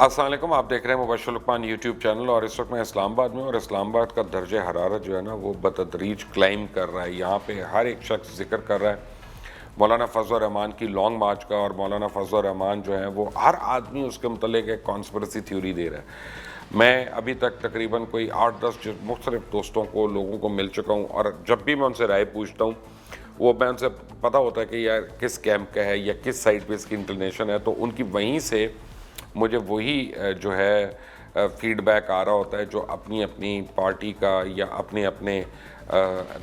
अस्सलाम वालेकुम, आप देख रहे हैं मुबशर लुकमान यूट्यूब चैनल। और इस वक्त मैं इस्लामाबाद में, और इस्लामाबाद का दर्जे हरारत जो है ना वो बतदरीज क्लाइम कर रहा है। यहाँ पे हर एक शख्स जिक्र कर रहा है मौलाना फजल रहमान की लॉन्ग मार्च का, और मौलाना फजल रहमान जो है वो हर आदमी उसके मुतल्लिक़ एक कॉन्स्पिरेसी थ्योरी दे रहा है। मैं अभी तक तकरीबन कोई 8-10 मुख्तलिफ दोस्तों को, लोगों को मिल चुका हूँ, और जब भी मैं उनसे राय पूछता हूँ वो मैं उनसे पता होता है कि यार किस कैंप का है या किस साइड पे इसकी इंक्लिनेशन है, तो उनकी वहीं से मुझे वही जो है फीडबैक आ रहा होता है जो अपनी अपनी पार्टी का या अपने अपने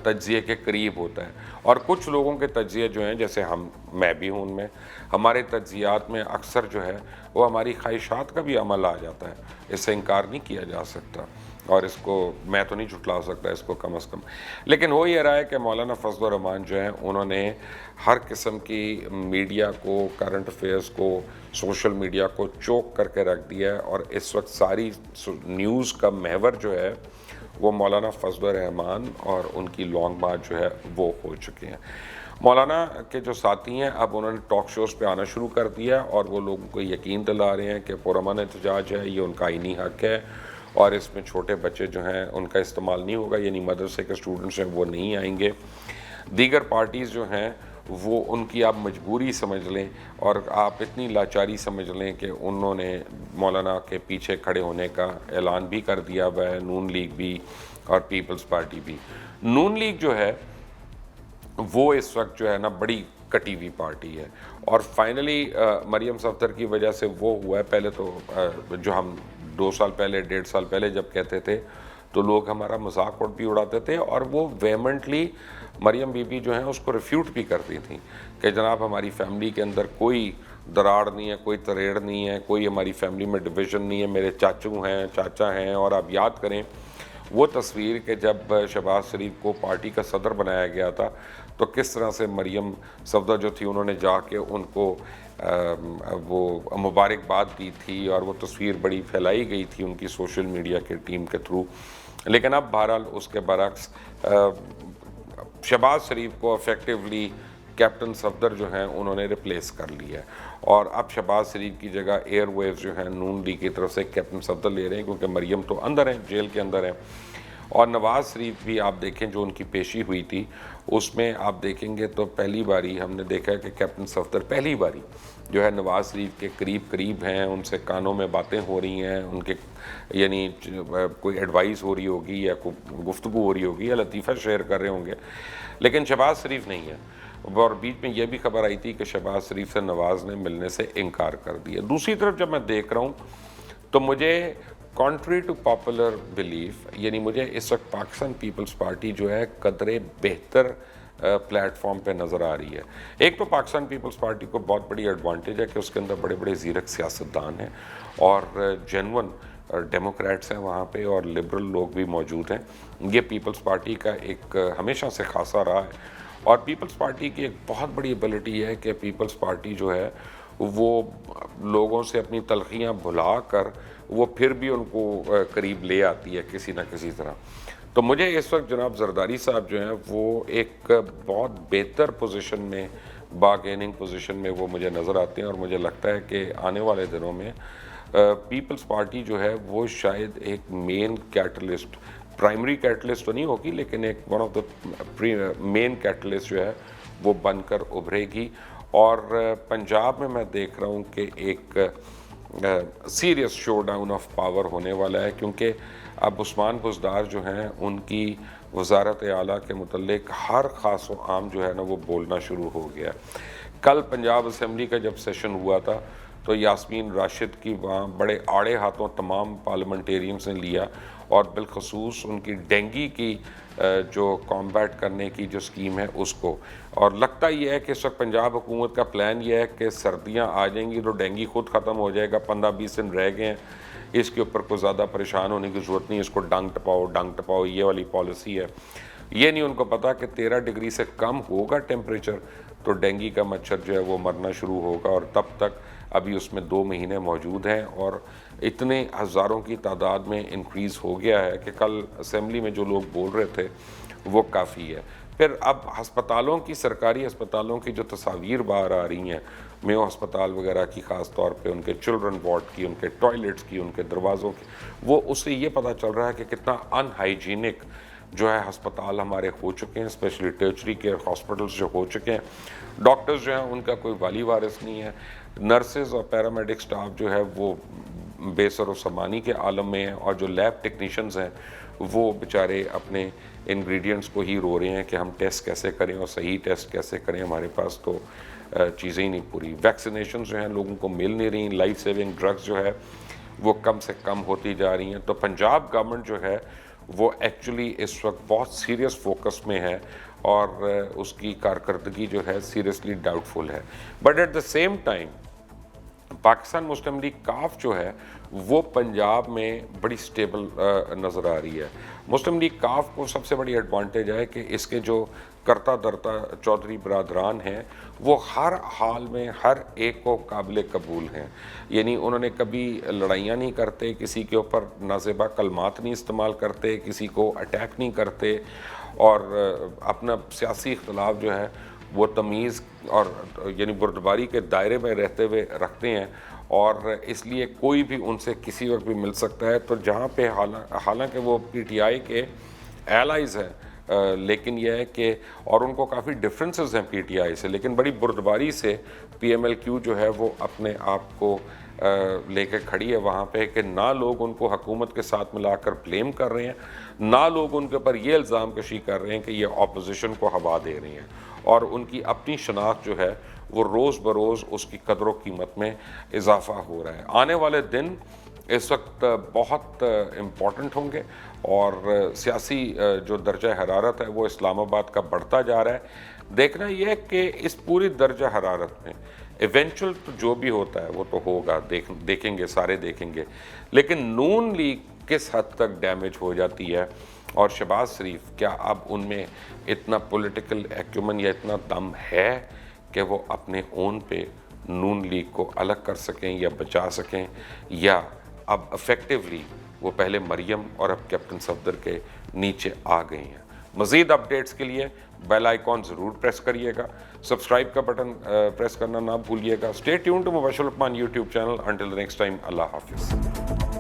तज्ज़िये के करीब होता है। और कुछ लोगों के तज्ज़िये जो हैं, जैसे मैं भी हूँ उनमें, हमारे तज्ज़ियात में अक्सर जो है वो हमारी ख्वाहिशात का भी अमल आ जाता है। इससे इनकार नहीं किया जा सकता, और इसको मैं तो नहीं झुटला सकता इसको कम अज़ कम। लेकिन हो ये रहा है कि मौलाना फजल रहमान जो हैं उन्होंने हर किस्म की मीडिया को, करंट अफेयर्स को, सोशल मीडिया को चोक करके रख दिया है, और इस वक्त सारी न्यूज़ का महवर जो है वो मौलाना फजल रहमान और उनकी लॉन्ग मार्च जो है वो हो चुके हैं। मौलाना के जो साथी हैं अब उन्होंने टॉक शोज़ पे आना शुरू कर दिया, और वो लोगों को यकीन दिला रहे हैं कि पुरअमन एहतजाज है, ये उनका आईनी हक़ है, और इसमें छोटे बच्चे जो हैं उनका इस्तेमाल नहीं होगा, यानी मदरसे के स्टूडेंट्स हैं वो नहीं आएंगे। दीगर पार्टीज़ जो हैं वो उनकी आप मजबूरी समझ लें, और आप इतनी लाचारी समझ लें कि उन्होंने मौलाना के पीछे खड़े होने का ऐलान भी कर दिया हुआ है, नून लीग भी और पीपल्स पार्टी भी। नून लीग जो है वो इस वक्त जो है ना बड़ी कटी हुई पार्टी है, और फाइनली मरियम सफदर की वजह से वो हुआ है। पहले तो जो हम 2 साल पहले, 1.5 साल पहले जब कहते थे तो लोग हमारा मजाक भी उड़ाते थे, और वो वेहेमेंटली मरियम बीबी जो है उसको रिफ्यूट भी करती थी कि जनाब हमारी फैमिली के अंदर कोई दरार नहीं है, कोई तरेड़ नहीं है, कोई हमारी फैमिली में डिवीज़न नहीं है, मेरे चाचू हैं, चाचा हैं। और आप याद करें वो तस्वीर कि जब शहबाज शरीफ को पार्टी का सदर बनाया गया था तो किस तरह से मरियम सफदर जो थी उन्होंने जाके उनको वो मुबारकबाद दी थी, और वो तस्वीर बड़ी फैलाई गई थी उनकी सोशल मीडिया के टीम के थ्रू। लेकिन अब बहरहाल उसके बरक्स शहबाज शरीफ को इफेक्टिवली कैप्टन सफदर जो हैं उन्होंने रिप्लेस कर लिया है, और अब शहबाज शरीफ की जगह एयरवेव्स जो हैं नून लीग की तरफ से कैप्टन सफदर ले रहे हैं, क्योंकि मरियम तो अंदर हैं, जेल के अंदर हैं। और नवाज़ शरीफ भी आप देखें जो उनकी पेशी हुई थी उसमें आप देखेंगे तो पहली बारी हमने देखा है कि कैप्टन सफदर पहली बारी जो है नवाज़ शरीफ के करीब हैं, उनसे कानों में बातें हो रही हैं, उनके यानी कोई एडवाइस हो रही होगी या कोई गुफ्तगू हो रही होगी या लतीफ़ा शेयर कर रहे होंगे, लेकिन शहबाज शरीफ नहीं है। और बीच में यह भी खबर आई थी कि शहबाज शरीफ से नवाज़ ने मिलने से इनकार कर दिया। दूसरी तरफ जब मैं देख रहा हूँ तो मुझे कॉन्ट्री टू पॉपुलर बिलीफ, यानी मुझे इस वक्त पाकिस्तान पीपल्स पार्टी जो है कदरे बेहतर प्लेटफॉर्म पे नज़र आ रही है। एक तो पाकिस्तान पीपल्स पार्टी को बहुत बड़ी एडवांटेज है कि उसके अंदर बड़े बड़े ज़ीरक सियासतदान हैं, और जेन्युइन डेमोक्रेट्स हैं वहाँ पे, और लिबरल लोग भी मौजूद हैं। ये पीपल्स पार्टी का एक हमेशा से खासा रहा है। और पीपल्स पार्टी की एक बहुत बड़ी एबिलिटी है कि पीपल्स पार्टी जो है वो लोगों से अपनी तलखियाँ भुला कर वो फिर भी उनको करीब ले आती है किसी न किसी तरह। तो मुझे इस वक्त जनाब जरदारी साहब जो हैं वो एक बहुत बेहतर पोजीशन में, बार्गेनिंग पोजीशन में वो मुझे नज़र आते हैं, और मुझे लगता है कि आने वाले दिनों में पीपल्स पार्टी जो है वो शायद एक मेन कैटलिस्ट, प्राइमरी कैटलिस्ट तो नहीं होगी, लेकिन एक one of the main catalyst जो है वो बनकर उभरेगी। और पंजाब में मैं देख रहा हूँ कि एक serious show down of power होने वाला है, क्योंकि अब उस्मान बुज़दार जो हैं उनकी वज़ारत आला के मुतल्लिक हर ख़ास व आम जो है ना वो बोलना शुरू हो गया। कल पंजाब असम्बली का जब सेशन हुआ था तो यास्मीन राशिद की वहाँ बड़े आड़े हाथों तमाम पार्लियामेंटेरियंस ने लिया, और बिलखसूस उनकी डेंगी की जो कॉम्बैट करने की जो स्कीम है उसको। और लगता ही है कि इस वक्त पंजाब हुकूमत का प्लान ये है कि सर्दियां आ जाएंगी तो डेंगी खुद ख़त्म हो जाएगा। 15-20 दिन रह गए हैं, इसके ऊपर कोई ज़्यादा परेशान होने की ज़रूरत नहीं, इसको डंग टपाओ, ये वाली पॉलिसी है। ये नहीं उनको पता कि 13 डिग्री से कम होगा टेम्परेचर तो डेंगी का मच्छर जो है वो मरना शुरू होगा, और तब तक अभी उसमें 2 महीने मौजूद हैं, और इतने हज़ारों की तादाद में इंक्रीज़ हो गया है कि कल असेंबली में जो लोग बोल रहे थे वो काफ़ी है। پھر اب ہسپتالوں کی، سرکاری ہسپتالوں کی جو تصاویر باہر آ رہی ہیں، میو ہسپتال وغیرہ کی، خاص طور پہ ان کے چلڈرن وارڈ کی، ان کے ٹوائلٹس کی، ان کے دروازوں کی، وہ اس سے یہ پتہ چل رہا ہے کہ کتنا ان ہائیجینک جو ہے ہسپتال ہمارے ہو چکے ہیں، اسپیشلی ٹرشری کیئر ہاسپٹلس جو ہو چکے ہیں۔ ڈاکٹرز جو ہیں ان کا کوئی والی وارث نہیں ہے، نرسز اور پیرامیڈک سٹاف جو ہے وہ بے سر و سامانی کے عالم میں ہیں، اور جو لیب ٹیکنیشنز ہیں وہ بیچارے اپنے انگریڈینٹس کو ہی رو رہے ہیں کہ ہم ٹیسٹ کیسے کریں اور صحیح ٹیسٹ کیسے کریں، ہمارے پاس تو چیزیں ہی نہیں پوری۔ ویکسینیشنز جو ہیں لوگوں کو مل نہیں رہی، لائف سیونگ ڈرگز جو ہے وہ کم سے کم ہوتی جا رہی ہیں۔ تو پنجاب گورنمنٹ جو ہے وہ ایکچولی اس وقت بہت سیریس فوکس میں ہے، اور اس کی کارکردگی جو ہے سیریسلی ڈاؤٹ فل ہے۔ But at the same time Pakistan Muslim League کاف جو ہے وہ پنجاب میں بڑی سٹیبل نظر آ رہی ہے۔ مسلم لیگ کاف کو سب سے بڑی ایڈوانٹیج ہے کہ اس کے جو کرتا درتا چودھری برادران ہیں وہ ہر حال میں ہر ایک کو قابل قبول ہیں، یعنی انہوں نے کبھی لڑائیاں نہیں کرتے، کسی کے اوپر نازیبا کلمات نہیں استعمال کرتے، کسی کو اٹیک نہیں کرتے، اور اپنا سیاسی اختلاف جو ہے وہ تمیز اور یعنی بردباری کے دائرے میں رہتے ہوئے رکھتے ہیں، اور اس لیے کوئی بھی ان سے کسی وقت بھی مل سکتا ہے۔ تو جہاں پہ حالانکہ وہ پی ٹی آئی کے ایلائز ہیں، لیکن یہ ہے کہ اور ان کو کافی ڈفرینسز ہیں پی ٹی آئی سے، لیکن بڑی بردباری سے پی ایم ایل کیو جو ہے وہ اپنے آپ کو لے کے کھڑی ہے وہاں پہ، کہ نہ لوگ ان کو حکومت کے ساتھ ملا کر بلیم کر رہے ہیں، نہ لوگ ان کے اوپر یہ الزام کشی کر رہے ہیں کہ یہ اپوزیشن کو ہوا دے رہے ہیں، اور ان کی اپنی شناخت جو ہے وہ روز بروز اس کی قدر و قیمت میں اضافہ ہو رہا ہے۔ آنے والے دن اس وقت بہت امپورٹنٹ ہوں گے، اور سیاسی جو درجہ حرارت ہے وہ اسلام آباد کا بڑھتا جا رہا ہے۔ دیکھنا یہ ہے کہ اس پوری درجہ حرارت میں ایونچول تو جو بھی ہوتا ہے وہ تو ہوگا، دیکھیں گے، سارے دیکھیں گے، لیکن نون لیگ کس حد تک ڈیمیج ہو جاتی ہے، اور شہباز شریف کیا اب ان میں اتنا پولیٹیکل ایکیومن یا اتنا دم ہے کہ وہ اپنے اون پہ نون لیگ کو الگ کر سکیں یا بچا سکیں، یا اب افیکٹولی وہ پہلے مریم اور اب کیپٹن صفدر کے نیچے آ گئی ہیں۔ مزید اپڈیٹس کے لیے بیل آئیکن ضرور پریس کریے گا، سبسکرائب کا بٹن پریس کرنا نہ بھولیے گا۔ Stay tune to Mubashir Luqman YouTube channel. Until next time, اللہ حافظ۔